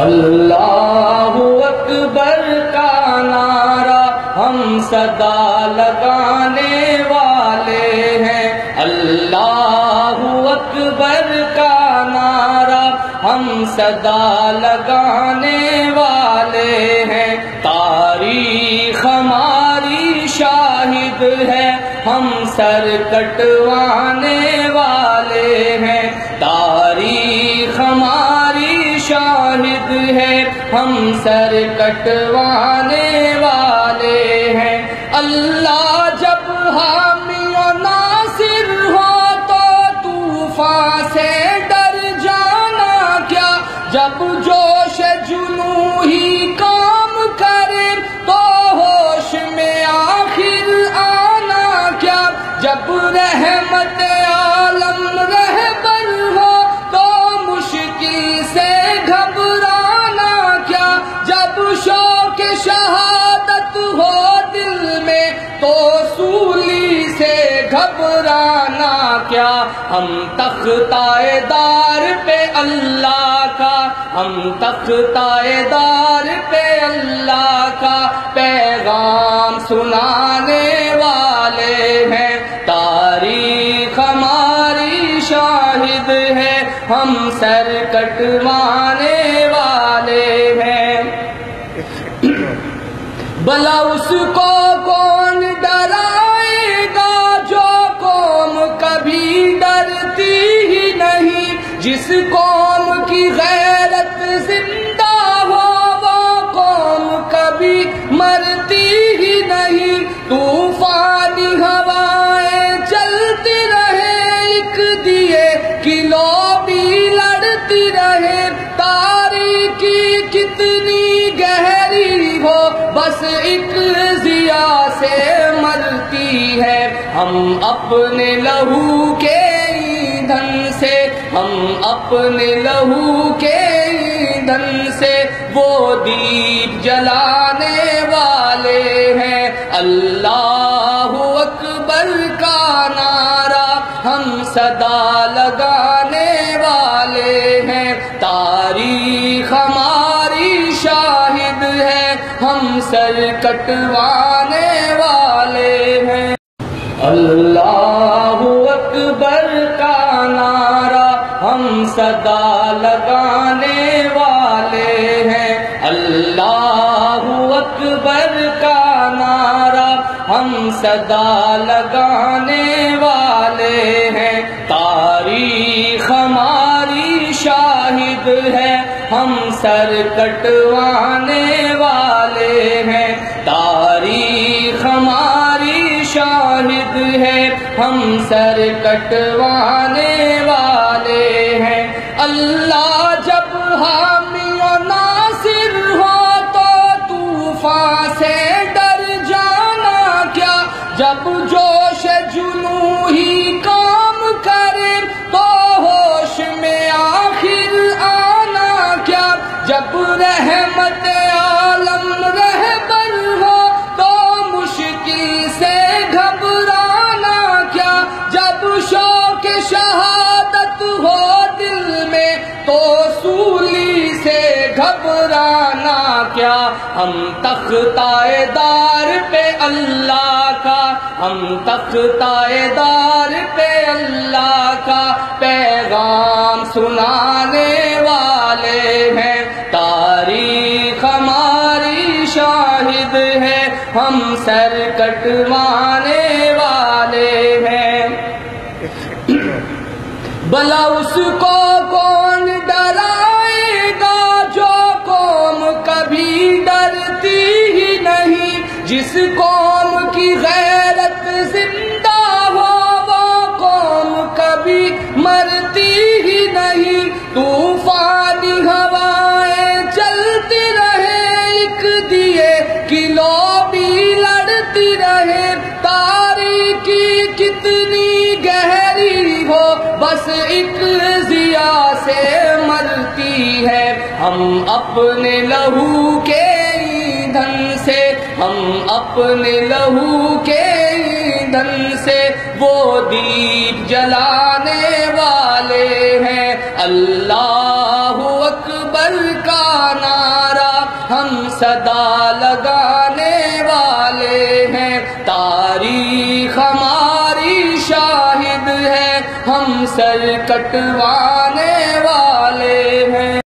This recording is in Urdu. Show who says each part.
Speaker 1: اللہ اکبر کا نعرہ ہم صدا لگانے والے ہیں، اللہ اکبر کا نعرہ ہم صدا لگانے والے ہیں، تاریخ ہماری شاہد ہے ہم سر کٹوانے والے ہیں، تاریخ ہماری شاہد ہے ہم سر کٹوانے والے ہیں۔ اللہ جب حامی و ناصر ہو تو طوفان سے ڈر جانا کیا، جب جوش جنوں ہی کام کرے تو ہوش میں آخر آنا کیا، جب رحمت عالم رہبر ہو تو مشکل سے گھبرانا کیا، جب شوق شہادت ہو دل میں تو سولی سے گھبرانا کیا، ہم تختۂ دار پہ اللہ کا، ہم تختۂ دار پہ اللہ کا پیغام سنانے والے ہیں، تاریخ ہماری شاہد ہے ہم سر کٹوانے والے ہیں۔ بھلا اس کو کون ڈرائے گا جو قوم کبھی ڈرتی ہی نہیں، جس قوم کی غیرت زندہ ہو وہ قوم کبھی مرتی ہی نہیں، طوفانی ہوائیں چلتی رہے ایک دیے کی لو بھی لڑتی رہے، تاریکی کتنی گہری ہو بس ایک ضیا سے مرتی ہے، ہم اپنے لہو کے ایندھن سے، ہم اپنے لہو کے ایندھن سے وہ دیپ جلانے والے ہیں، اللہ اکبر کا نعرہ ہم صدا لگانے والے ہیں، تاریخ ہماری شاہد ہے ہم سر کٹوانے والے ہیں، اللہ اکبر کا نعرہ ہم صدا لگانے والے ہیں، اللہ اکبر کا نعرہ ہم صدا لگانے والے ہیں، تاریخ ہماری شاہد ہے ہم سر کٹوانے والے ہیں، تاریخ ہماری شاہد ہے ہم سر کٹوانے والے ہیں۔ اللہ جب حامی و ناصر ہو تو طوفان سے ڈر جانا کیا، جب جوش جنوں ہی کام کرے تو ہوش میں آخر آنا کیا، جب رحمت عالم رہبر ہو تو مشکل سے گھبرانا کیا، جب شوق شہادت ہو دل میں تو سولی سے گھبرانا کیا، ہم تختۂ دار پہ اللہ کا، ہم تختۂ دار پہ اللہ کا پیغام سنانے والے ہیں، تاریخ ہماری شاہد ہے ہم سر کٹوانے والے ہیں۔ بھلا اس کو کون ڈرائے گا جو قوم کبھی ڈرتی ہی نہیں، جس قوم کی غیرت زندہ ہو وہ قوم کبھی مرتی ہی نہیں، طوفانی ہوائیں چلتی رہے ایک دیے کی لو بھی لڑتی رہے، تاریکی کتنی گہری ہو بس ایک ضیا سے مرتی ہے، ہم اپنے لہو کے ایندھن سے، ہم اپنے لہو کے ایندھن سے وہ دیپ جلانے والے ہیں، اللہ اکبر کا صدا لگانے والے ہیں، تاریخ ہماری شاہد ہے، ہم سر کٹوانے والے ہیں۔